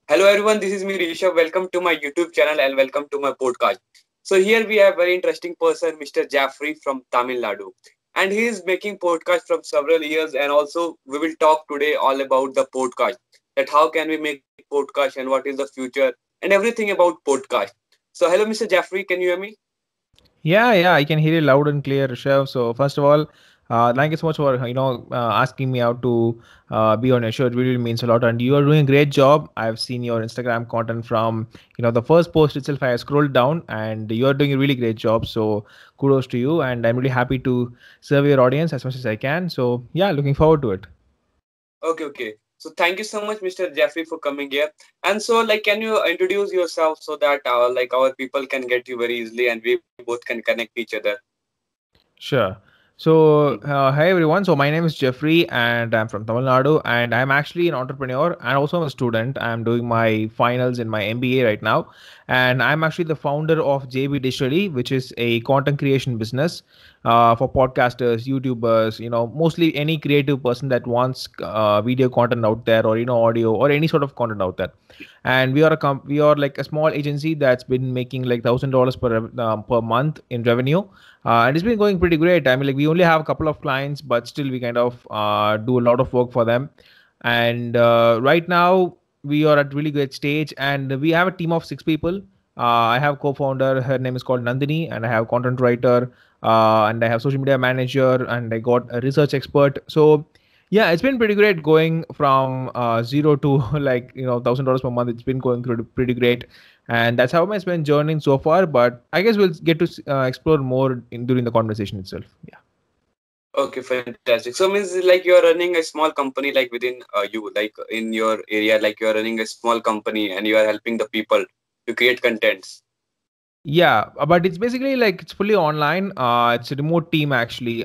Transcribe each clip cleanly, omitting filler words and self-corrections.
Hello everyone, this is me Rishabh. Welcome to my YouTube channel and welcome to my podcast. So here we have very interesting person, Mr. Jaffrey from Tamil Nadu, and he is making podcast from several years. And also we will talk today all about the podcast, that how can we make podcast and what is the future and everything about podcast. So hello, Mr. Jaffrey, can you hear me? Yeah, I can hear you loud and clear, Rishabh. So first of all, thank you so much for asking me out to be on your show. It really means a lot, and you are doing a great job. I've seen your Instagram content from the first post itself. I scrolled down, and you are doing a really great job. So kudos to you, and I'm really happy to serve your audience as much as I can. So yeah, looking forward to it. Okay. So thank you so much, Mr. Jeffrey, for coming here. And so, like, can you introduce yourself so that like our people can get you very easily and we both can connect each other? Sure. So, hi everyone. So, my name is Jeffrey and I'm from Tamil Nadu and I'm actually an entrepreneur and also a student. I'm doing my finals in my MBA right now. And I'm actually the founder of JB Digitally, which is a content creation business for podcasters, YouTubers, mostly any creative person that wants video content out there or, audio or any sort of content out there. And we are like a small agency that's been making like $1,000 per month in revenue, and it's been going pretty great. I mean, like we only have a couple of clients, but still we kind of do a lot of work for them. And right now we are at really great stage, and we have a team of 6 people. I have co-founder. Her name is called Nandini, and I have content writer, and I have social media manager, and I got a research expert. So yeah, it's been pretty great going from zero to like $1,000 per month. It's been going through pretty great, and that's how my been journeying so far. But I guess we'll get to explore more during the conversation itself. Yeah. Okay, fantastic. So means like you're running a small company like within you, like in your area, like you're running a small company and you are helping the people to create contents. Yeah, but it's basically like it's fully online. It's a remote team actually.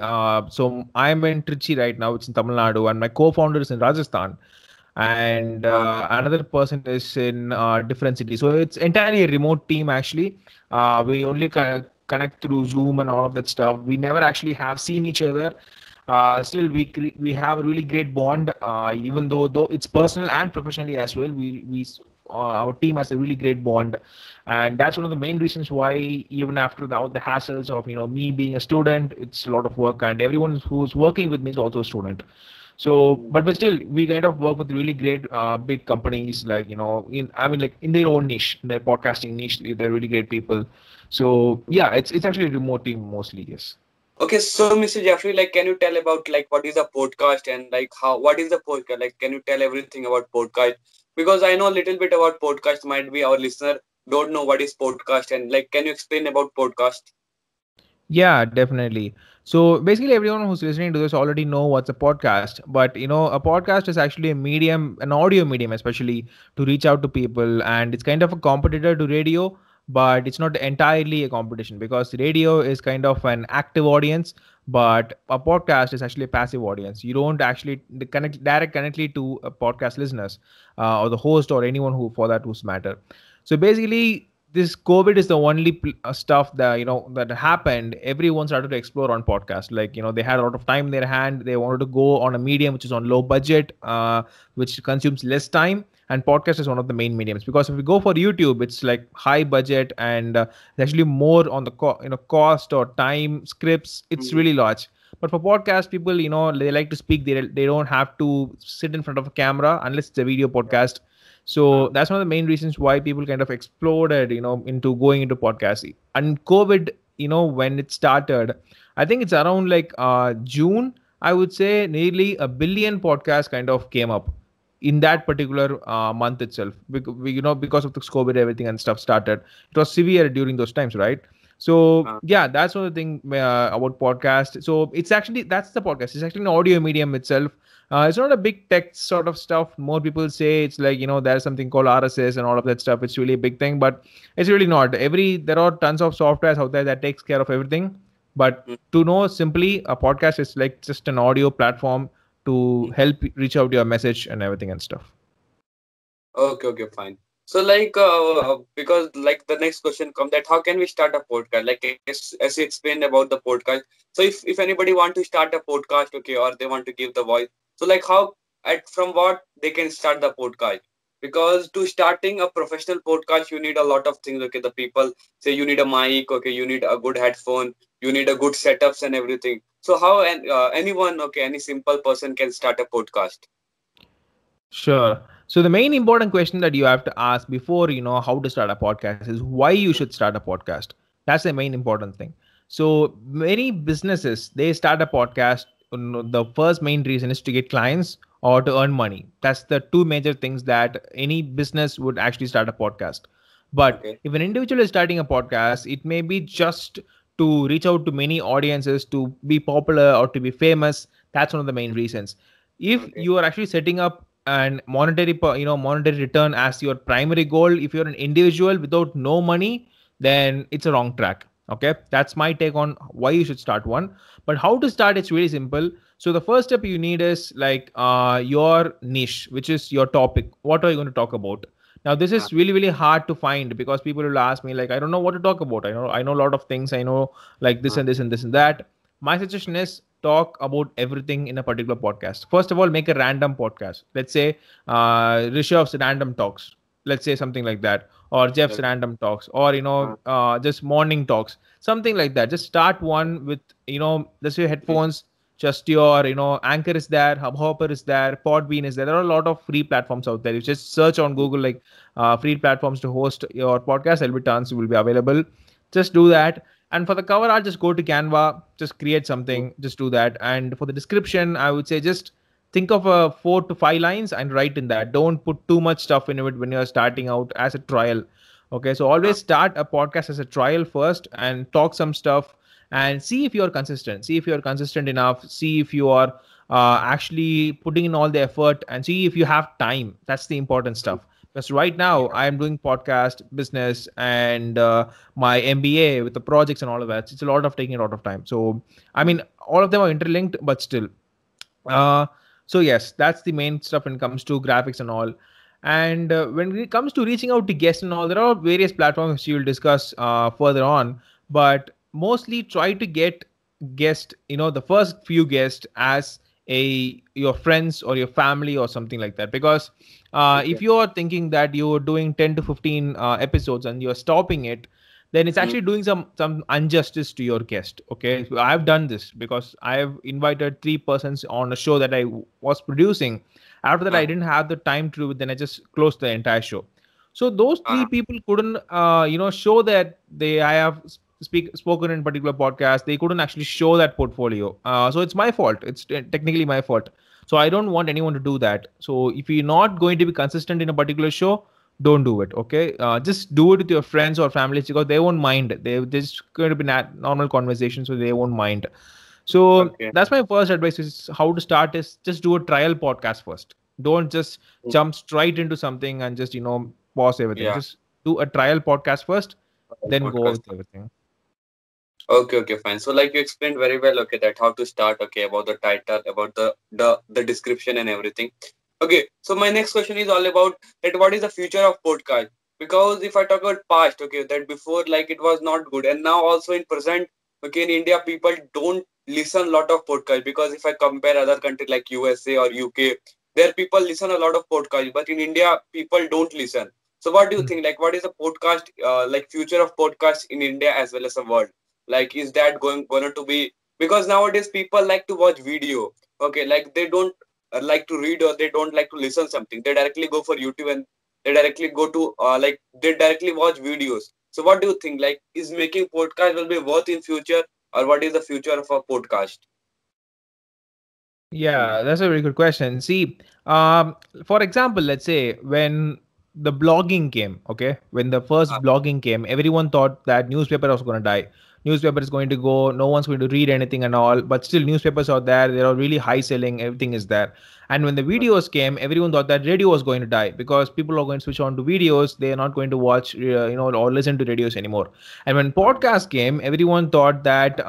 So I'm in Trichy right now. It's in Tamil Nadu, and my co-founder is in Rajasthan, and another person is in different city. So it's entirely a remote team actually. We only connect through Zoom and all of that stuff. We never actually have seen each other. Still, we have a really great bond. Even though it's personal and professionally as well. Our team has a really great bond, and that's one of the main reasons why even after the hassles of me being a student, it's a lot of work, and everyone who's working with me is also a student. So, but still, we kind of work with really great big companies, like like in their own niche, in their podcasting niche. They're really great people. So yeah, it's actually a remote team mostly. Yes. Okay, so Mr. Jeffrey, like can you tell about like what is a podcast and like how what is the podcast? Like can you tell everything about podcast? Because I know a little bit about podcast, might be our listener don't know what is podcast and like can you explain about podcast? Yeah, definitely. So basically, everyone who's listening to this already know what's a podcast. But a podcast is actually a medium, an audio medium, especially to reach out to people, and it's kind of a competitor to radio. But it's not entirely a competition because radio is kind of an active audience, but a podcast is actually a passive audience. You don't actually connect connectly to a podcast listeners or the host or anyone who for that who's matter. So basically, this COVID is the only stuff that that happened. Everyone started to explore on podcast. Like they had a lot of time in their hand. They wanted to go on a medium which is on low budget, which consumes less time. And podcast is one of the main mediums because if we go for YouTube, it's like high budget and it's actually more on the cost or time scripts. It's Mhm. really large. But for podcast people, they like to speak. They don't have to sit in front of a camera unless it's a video podcast. So that's one of the main reasons why people kind of exploded, into going into podcasting. And COVID, when it started, I think it's around like June, I would say nearly a billion podcasts kind of came up in that particular month itself. Because of the COVID, everything and stuff started. It was severe during those times, right? So Uh, yeah, that's one of the thing about podcast. So that's the podcast. It's actually an audio medium itself. It's not a big tech sort of stuff. More people say it's like there's something called RSS and all of that stuff. It's really a big thing, but it's really not. There are tons of softwares out there that takes care of everything. But mm, to know simply, a podcast is like just an audio platform to mm. help reach out your message and everything and stuff. Okay, fine. So like because like the next question come that how can we start a podcast? Like as you explained about the podcast. So if anybody want to start a podcast, okay, or they want to give the voice. So like how at from what they can start the podcast? because to starting a professional podcast, you need a lot of things. Okay, the people say you need a mic. Okay, you need a good headphone. You need a good setups and everything. So how anyone, okay, any simple person can start a podcast? Sure. So the main important question that you have to ask before you know how to start a podcast is why you should start a podcast. That's the main important thing. So many businesses they start a podcast. The first main reason is to get clients or to earn money. That's the two major things that any business would actually start a podcast. But Okay, if an individual is starting a podcast, it may be just to reach out to many audiences, to be popular or to be famous. That's one of the main reasons. If okay, you are actually setting up and monetary return as your primary goal, if you're an individual without no money, then it's a wrong track. Okay, that's my take on why you should start one. But how to start, it's really simple. So the first step you need is like your niche, which is your topic. What are you going to talk about? Now this uh, is really hard to find because people will ask me like, I don't know what to talk about. I know a lot of things. I know like this uh, and this and this and that. My suggestion is talk about everything in a particular podcast. First of all, make a random podcast. Let's say Rishabh's random talks. Let's say something like that, or Jeff's okay, random talks, or uh, just morning talks, something like that. Just start one with let's say mm, headphones. Just your Anchor is there, Hubhopper is there, Podbean is there. There are a lot of free platforms out there. You just search on Google like free platforms to host your podcast. There'll be tons will be available. Just do that. And for the cover art, just go to Canva, just create mm, something, just do that. And for the description, I would say just think of 4 to 5 lines and write in that. Don't put too much stuff in it when you're starting out as a trial. Okay, so uh, always start a podcast as a trial first and talk some stuff and see if you're consistent. See if you're consistent enough. See if you are actually putting in all the effort and see if you have time. That's the important mm, stuff. Because right now yeah, I am doing podcast business and my MBA with the projects and all of that. It's a lot of taking a lot of time. So I mm, mean, all of them are interlinked, but still. Uh, so yes, that's the main stuff when it comes to graphics and all. And when it comes to reaching out to guests and all, there are various platforms which you will discuss further on. But mostly try to get guest, the first few guests as your friends or your family or something like that. Because okay, if you are thinking that you're doing 10 to 15 episodes and you're stopping it, then it's mm, actually doing some injustice to your guest. Okay, so I've done this because I've invited 3 persons on a show that I was producing. After that, I uh, didn't have the time to do it, then I just closed the entire show. So those three uh, people couldn't show that I have spoken in particular podcast. They couldn't actually show that portfolio. So it's my fault. It's technically my fault. So I don't want anyone to do that. So if you're not going to be consistent in a particular show, don't do it. Okay, just do it with your friends or families because they won't mind. They're just going to be normal conversation, so they won't mind. So okay, that's my first advice: is how to start is just do a trial podcast first. Don't just mm, jump straight into something and just pause everything. yeah, Just do a trial podcast first, then go podcast. with everything. Okay, okay, fine. So like you explained very well, okay, that how to start, okay, about the title, about the description and everything. Okay, so my next question is all about that what is the future of podcast? Because if I talk about past, okay, that before like it was not good, and now also in present, okay, in India people don't listen a lot of podcast because if I compare other countries like USA or UK, there people listen a lot of podcast, but in India people don't listen. So what do you think? Like, what is the podcast, like future of podcast in India as well as the world? Like, is that going to be, because nowadays people like to watch video, okay, like they don't like to read or they don't like to listen something, they directly go for YouTube and they directly go to like they directly watch videos. So what do you think, like is making podcast will be worth in future, or what is the future of a podcast? Yeah, that's a very good question. See, for example, let's say when the blogging came, okay, when the uh, first blogging came, everyone thought that newspaper was going to die. Newspaper is going to go, no one's going to read anything and all, but still newspapers are there. They are really high selling, everything is there. And when the videos came, everyone thought that radio was going to die because people are going to switch on to videos. They are not going to watch, or listen to radios anymore. And when podcast came, everyone thought that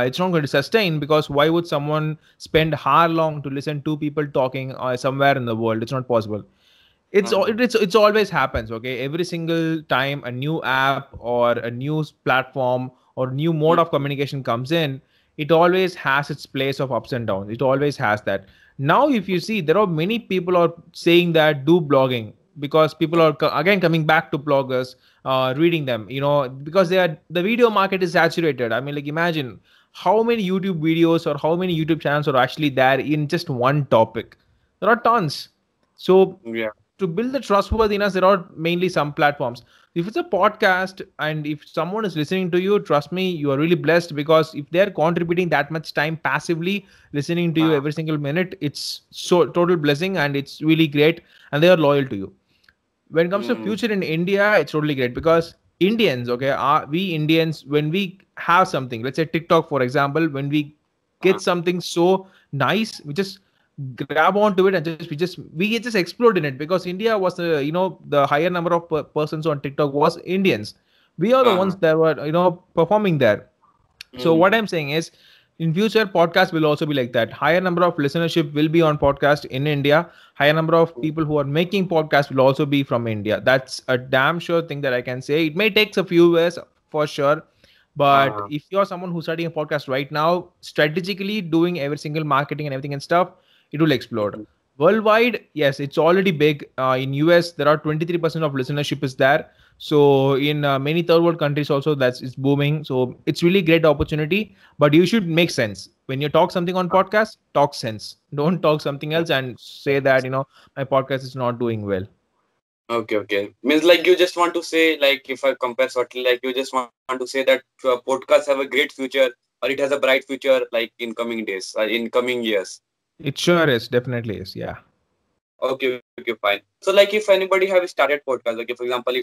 it's not going to sustain because why would someone spend hour long to listen to people talking somewhere in the world? It's not possible. uh, It's always happens. Okay, every single time a new app or a news platform or new mode mm, of communication comes in, it always has its place of ups and downs. It always has that. Now if you see, there are many people are saying that do blogging. because people are again coming back to bloggers, reading them, because the video market is saturated. I mean, like, imagine how many YouTube videos or how many YouTube channels are actually there in just one topic. There are tons. So Yeah. to build the trustworthiness, there are mainly some platforms. If it's a podcast and if someone is listening to you, trust me, you are really blessed, because if they're contributing that much time passively listening to you Uh, every single minute, it's so total blessing and it's really great, and they are loyal to you. When it comes to mm, future in India, it's totally great, because Indians, okay, we Indians, when we have something, let's say TikTok, for example, when we uh, get something so nice, we just grab onto it and we just explode in it, because India was the higher number of persons on TikTok was Indians. We are the uh, ones that were performing there. So what mm, I'm saying is, in future, podcast will also be like that. Higher number of listenership will be on podcast in India. Higher number of people who are making podcasts will also be from India. That's a damn sure thing that I can say. It may take a few years for sure, but uh, if you're someone who's starting a podcast right now, strategically doing every single marketing and everything and stuff, it will explode. mm, Worldwide, yes, it's already big. In US, there are 23% of listenership is there. So in many third world countries also, that's it's booming. So it's really great opportunity, but you should make sense when you talk something on podcast. Talk sense. Don't talk something yeah. else and say that my podcast is not doing well. Okay, okay. Means like you just want to say, like, if I compare shortly, like you just want to say that podcasts have a great future, or it has a bright future, like in coming days, in coming years. It sure is, definitely is. Yeah. Okay, okay, fine. So, like, if anybody have started podcast, like, for example,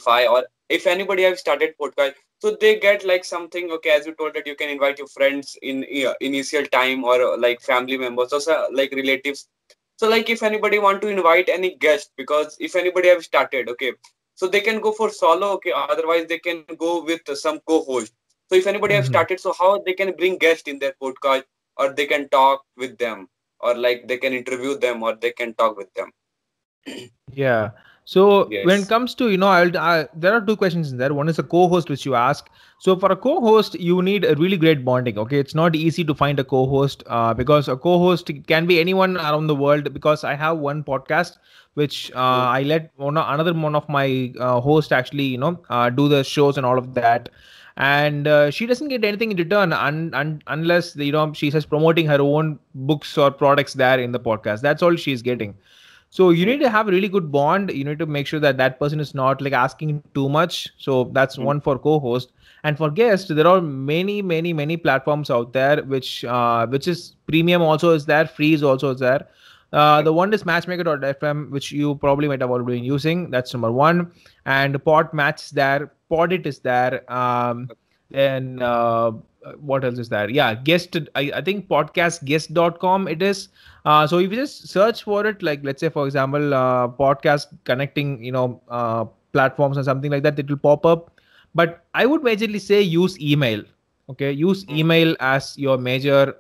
if anybody have started podcast, so they get like something. Okay, as you told that you can invite your friends in initial time, or like family members, or like relatives. So, like, if anybody want to invite any guest, because if anybody have started, okay, so they can go for solo. Okay, otherwise they can go with some co-host. So, if anybody have Mhm. started, so how they can bring guest in their podcast, or they can talk with them, or like they can interview them, or they can talk with them. Yeah. So when it Yes. comes to, there are two questions in there. One is a co-host, which you ask. So for a co-host, you need a really great bonding. Okay, it's not easy to find a co-host, because a co-host can be anyone around the world. Because I have one podcast which I let another one of my host actually, do the shows and all of that. And she doesn't get anything in return unless she says promoting her own books or products there in the podcast. That's all she's getting. So you need to have a really good bond. You need to make sure that that person is not like asking too much. So that's one for co-host. And for guests, there are many, many, many platforms out there, which is premium also is there, free is also is there. The one is matchmaker.fm, which you probably might have already been using. That's number one. And Podmatch is there. Podit is there. And what else is there? Yeah, guest. I think podcastguest.com it is. So if you just search for it, like let's say for example, podcast connecting, platforms or something like that, it will pop up. But I would majorly say use email. Okay, use email as your major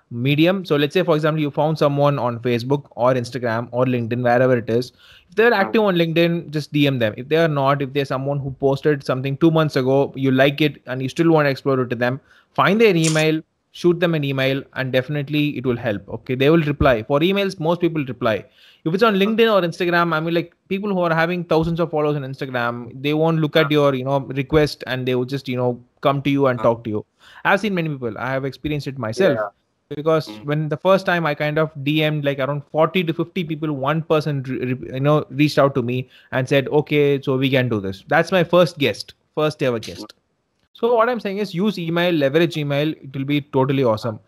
medium. So let's say for example, you found someone on Facebook or Instagram or LinkedIn, wherever it is. If they're active on LinkedIn, just DM them. If they are not, if there's someone who posted something 2 months ago, you like it and you still want to explore it to them, find their email, shoot them an email, and definitely it will help. Okay, they will reply. For emails, most people reply. If it's on LinkedIn or Instagram, I mean, like people who are having thousands of followers on Instagram, they won't look at your request, and they will just come to you and talk to you. I've seen many people. I have experienced it myself, Yeah. because when the first time I kind of DM'd like around 40 to 50 people, one person reached out to me and said, okay, so we can do this. That's my first ever guest. So what I'm saying is use email, leverage email. It will be totally awesome.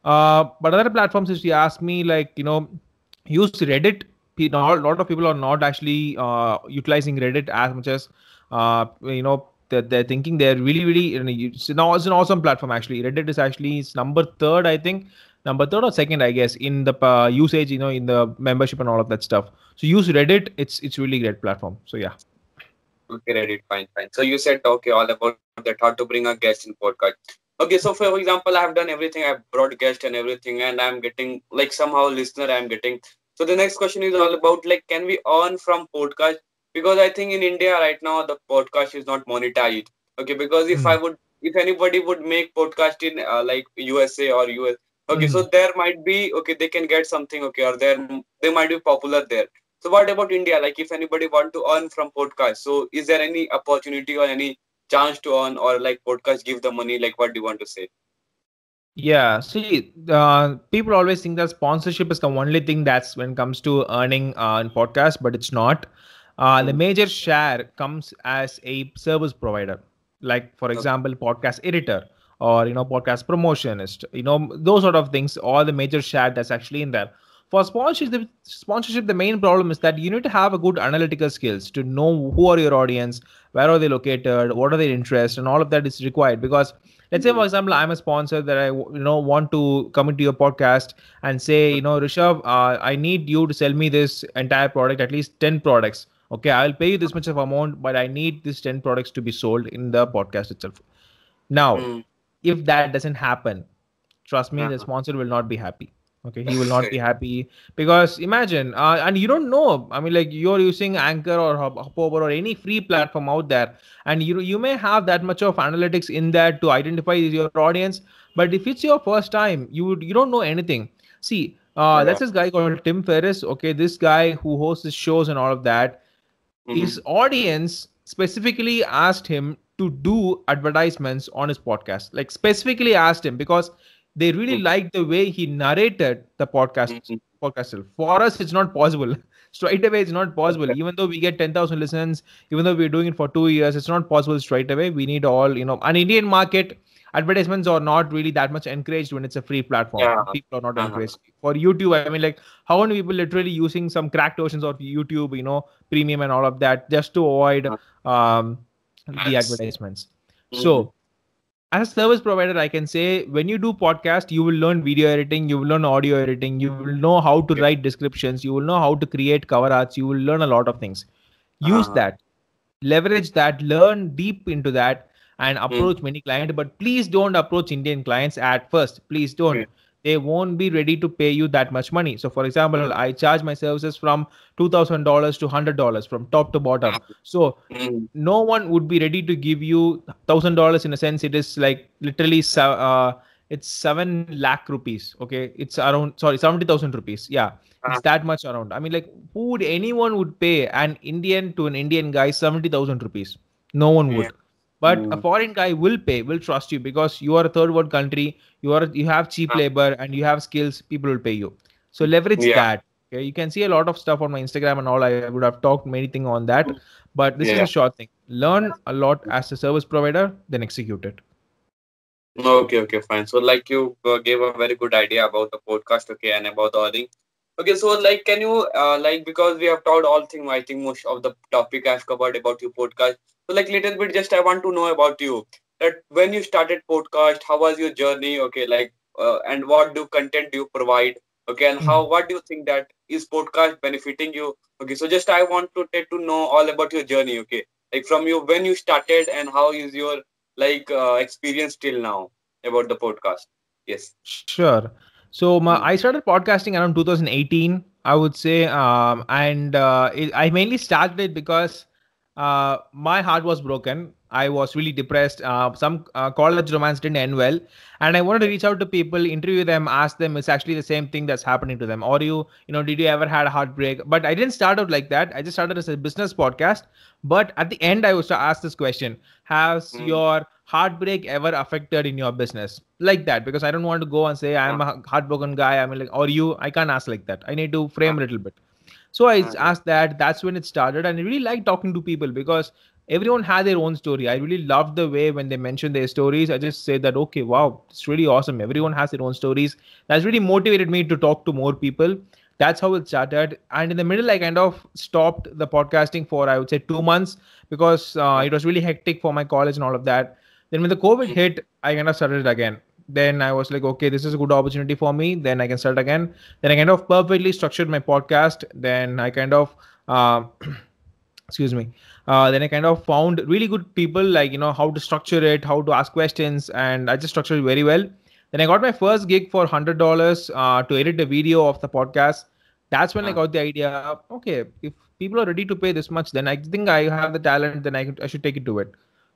But other platforms, if you ask me, like use Reddit. A lot of people are not actually utilizing Reddit as much as they're thinking. They're really, really. It's an awesome platform actually. Reddit is actually number third, I think, number third or second, I guess, in the usage. In the membership and all of that stuff. So use Reddit. It's really great platform. So yeah. Okay, Reddit, fine, fine. So you said okay all about that, how to bring a guest in podcast. Okay, so for example, I have done everything. I've brought guest and everything, and I'm getting like somehow listener I'm getting. So the next question is all about like, can we earn from podcast? Because I think in India right now the podcast is not monetized. Okay, because Mm. if anybody would make podcast in like USA or US, okay, so Mhm. there might be okay they can get something, okay, or they might be popular there. So what about India? Like if anybody want to earn from podcast, so is there any opportunity or any chance to earn, or like podcast give the money? Like what do you want to say? Yeah, see, people always think that sponsorship is the only thing that's when it comes to earning in podcast, but it's not. The Mm. major share comes as a service provider, like for Okay. example, podcast editor or podcast promotionist, those sort of things. All the major share that's actually in there. For sponsorship, the main problem is that you need to have a good analytical skills to know who are your audience, where are they located, what are their interests, and all of that is required because let's say for Mm. example I'm a sponsor that I want to come into your podcast and say, Rishabh, I need you to sell me this entire product, at least 10 products. Okay, I'll pay you this much of amount, but I need these 10 products to be sold in the podcast itself. Now, Mm. if that doesn't happen, trust me, the Uh-huh. sponsor will not be happy. Okay, he will not be happy because imagine, and you don't know. I mean, like you're using Anchor or Hubhopper or any free platform out there, and you may have that much of analytics in there to identify your audience. But if it's your first time, you don't know anything. See, Yeah. that's this guy called Tim Ferriss. Okay, this guy who hosts his shows and all of that, Mm-hmm. his audience specifically asked him to do advertisements on his podcast, like specifically asked him because they really liked the way he narrated the Mm-hmm. podcast itself. For us it's not possible. Straight away it's not possible, even though we get 10,000 listens, even though we're doing it for 2 years, it's not possible straight away. We need all, an Indian market. Advertisements are not really that much encouraged when it's a free platform. Yeah. People are not Uh-huh. encouraged. For YouTube, I mean, like, how many people literally using some cracked versions of YouTube, premium and all of that, just to avoid um, the advertisements. Mm-hmm. So, as a service provider, I can say when you do podcast, you will learn video editing, you will learn audio editing, you will know how to write descriptions, you will know how to create cover arts, you will learn a lot of things. Use Uh-huh. that, leverage that, learn deep into that, and Mm. approach many clients. But please don't approach Indian clients at first. Please don't. Okay. They won't be ready to pay you that much money. So for example, I charge my services from $2,000 to $100 from top to bottom. So Mm. no one would be ready to give you $1,000. In a sense, it is like literally it's 7 lakh rupees. Okay, it's around, sorry, 70,000 rupees. Yeah, it's that much around. I mean, like, who would anyone would pay an Indian to an Indian guy 70,000 rupees? No one Yeah. would. But a Mm. foreign guy will pay, will trust you because you are a third world country. You have cheap Uh, labor and you have skills. People will pay you. So leverage Yeah. that. Okay, you can see a lot of stuff on my Instagram and all. I would have talked many things on that, but this is Yeah. a short thing. Learn a lot as a service provider, then execute it. Okay, okay, fine. So, like, you gave a very good idea about the podcast, okay, and about the earning. Okay, so, like, can you, like, because we have talked all things, I think most of the topic I've covered about your podcast. So, like, little bit, just I want to know about you. That when you started podcast, how was your journey? Okay, like, and what do content do you provide? Okay, and Mhm. what do you think that is podcast benefiting you? Okay, so just I want to take to know all about your journey. Okay, like from you when you started and how is your like experience till now about the podcast. Yes. Sure. So Mm. I started podcasting around 2018, I would say, and I mainly started it because my heart was broken. I was really depressed. Some college romance didn't end well, and I wanted to reach out to people, interview them, ask them, it's actually the same thing that's happening to them. Or did you ever had a heartbreak? But I didn't start out like that. I just started as a business podcast. But at the end, I was to ask this question: has Mm. your heartbreak ever affected in your business? Like that, because I don't want to go and say I'm Uh, a heartbroken guy. I mean, like, or you, I can't ask like that. I need to frame a little bit. So I uh, asked that. That's when it started, and I really like talking to people because everyone had their own story. I really loved the way when they mentioned their stories. I just said that, okay, wow, it's really awesome. Everyone has their own stories. That's really motivated me to talk to more people. That's how it started. And in the middle, I kind of stopped the podcasting for, I would say, 2 months because it was really hectic for my college and all of that. Then when the COVID mm. hit, I kind of started it again. Then I was like, okay, this is a good opportunity for me. Then I can start again. Then I kind of perfectly structured my podcast. Then I kind of, uh, excuse me. Then I kind of found really good people, like, how to structure it, how to ask questions, and I just structured it very well. Then I got my first gig for $100 to edit a video of the podcast. That's when I Uh, got the idea. Okay, if people are ready to pay this much, then I think I have the talent. Then I should take it to it.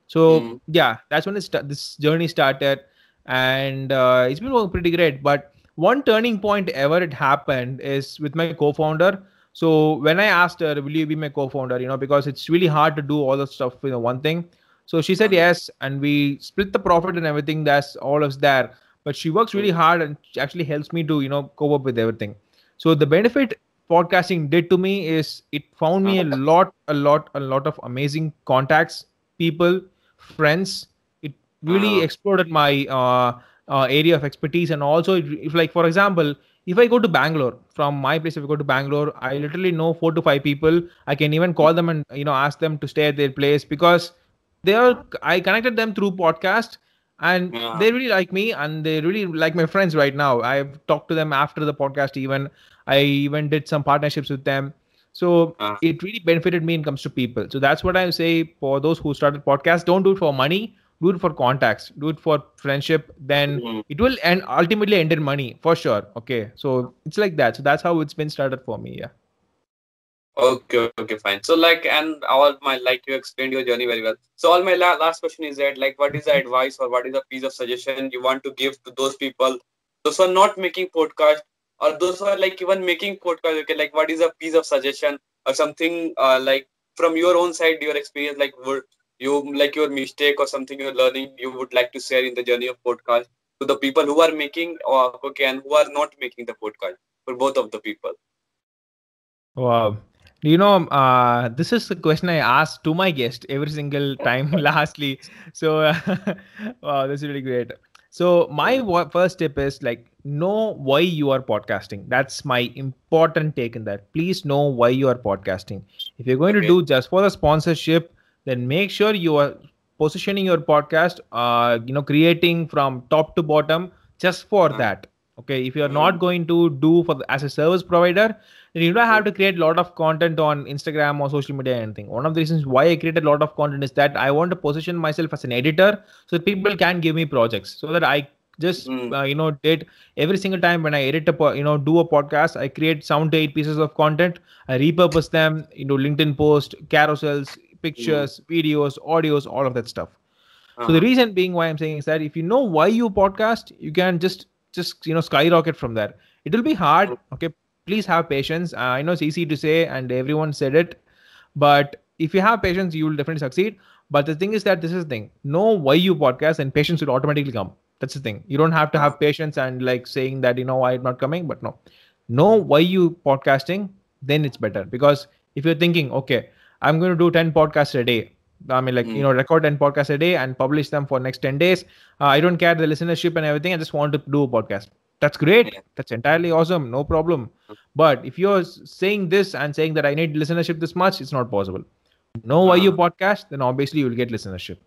So mm. yeah, that's when this journey started, and it's been going pretty great. But one turning point ever it happened is with my co-founder. So when I asked her, will you be my co-founder, because it's really hard to do all the stuff one thing. So she said yes, and we split the profit and everything. That's all is there. But she works really hard and she actually helps me to, cope up with everything. So the benefit podcasting did to me is it found me a lot of amazing contacts, people, friends. It really explored my area of expertise, and also if like for example, if I go to Bangalore from my place, if I go to Bangalore, I literally know 4 to 5 people. I can even call them and ask them to stay at their place because I connected them through podcast, and they really like me and they really like my friends right now. I've talked to them after the podcast. Even I even did some partnerships with them. So it really benefited me when it comes to people. So that's what I say for those who started podcast. Don't do it for money. Do it for contacts. Do it for friendship. Then it will end ultimately end in money for sure. Okay. So it's like that. So that's how it's been started for me. Yeah. Okay, fine. So like, and all my, like you explained your journey very well. So all my last question is that, like, what is the advice or what is the piece of suggestion you want to give to those people, those who are not making podcast, or those who are like even making podcast? Okay, like what is a piece of suggestion or something like from your own side, your experience, like would you like your mistake or something you're learning, you would like to share in the journey of podcast to the people who are making or okay and who are not making the podcast, for both of the people. Wow. This is the question I ask to my guest every single time, lastly. So, wow, this is really great. So, my first tip is like, know why you are podcasting. That's my important take in that. Please know why you are podcasting. If you're going to Okay. do just for the sponsorship, then make sure you are positioning your podcast, creating from top to bottom just for that. Okay. If you're not going to do as a service provider, you don't have to create a lot of content on Instagram or social media or anything. One of the reasons why I created a lot of content is that I want to position myself as an editor so that people can give me projects, so that I just did every single time when I edit do a podcast, I create 7 to 8 pieces of content. I repurpose them into LinkedIn post, carousels, pictures, videos, audios, all of that stuff. So the reason being why I'm saying is that if you know why you podcast, you can just skyrocket from there. It will be hard. Okay, please have patience. I know it's easy to say and everyone said it, but if you have patience, you will definitely succeed. But the thing is that this is the thing. Know why you podcast, and patience will automatically come. That's the thing. You don't have to have patience and like saying that why I'm not coming, but no. Know why you podcasting, then it's better. Because if you're thinking, okay, I'm going to do 10 podcasts a day. I mean, like, record 10 podcasts a day and publish them for next 10 days. I don't care the listenership and everything. I just want to do a podcast. That's great. That's entirely awesome. No problem. But if you're saying this and saying that I need listenership this much, it's not possible. Know why you podcast, then obviously you will get listenership.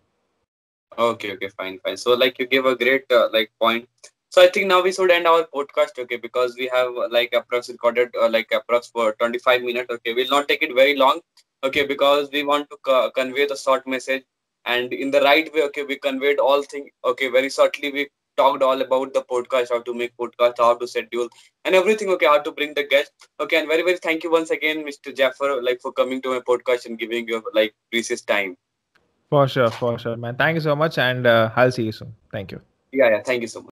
Okay, fine. So like you gave a great like point. So I think now we should end our podcast, okay, because we have like approx recorded like approx for 25 minutes. Okay, we'll not take it very long. Okay, because we want to convey the short message and in the right way. Okay, we conveyed all things. Okay, very shortly we talked all about the podcast, how to make podcast, how to schedule and everything. Okay, how to bring the guest. Okay, and very thank you once again, Mr. Jaffer, like for coming to my podcast and giving your like precious time. For sure, man. Thank you so much, and I'll see you soon. Thank you. Yeah, thank you so much.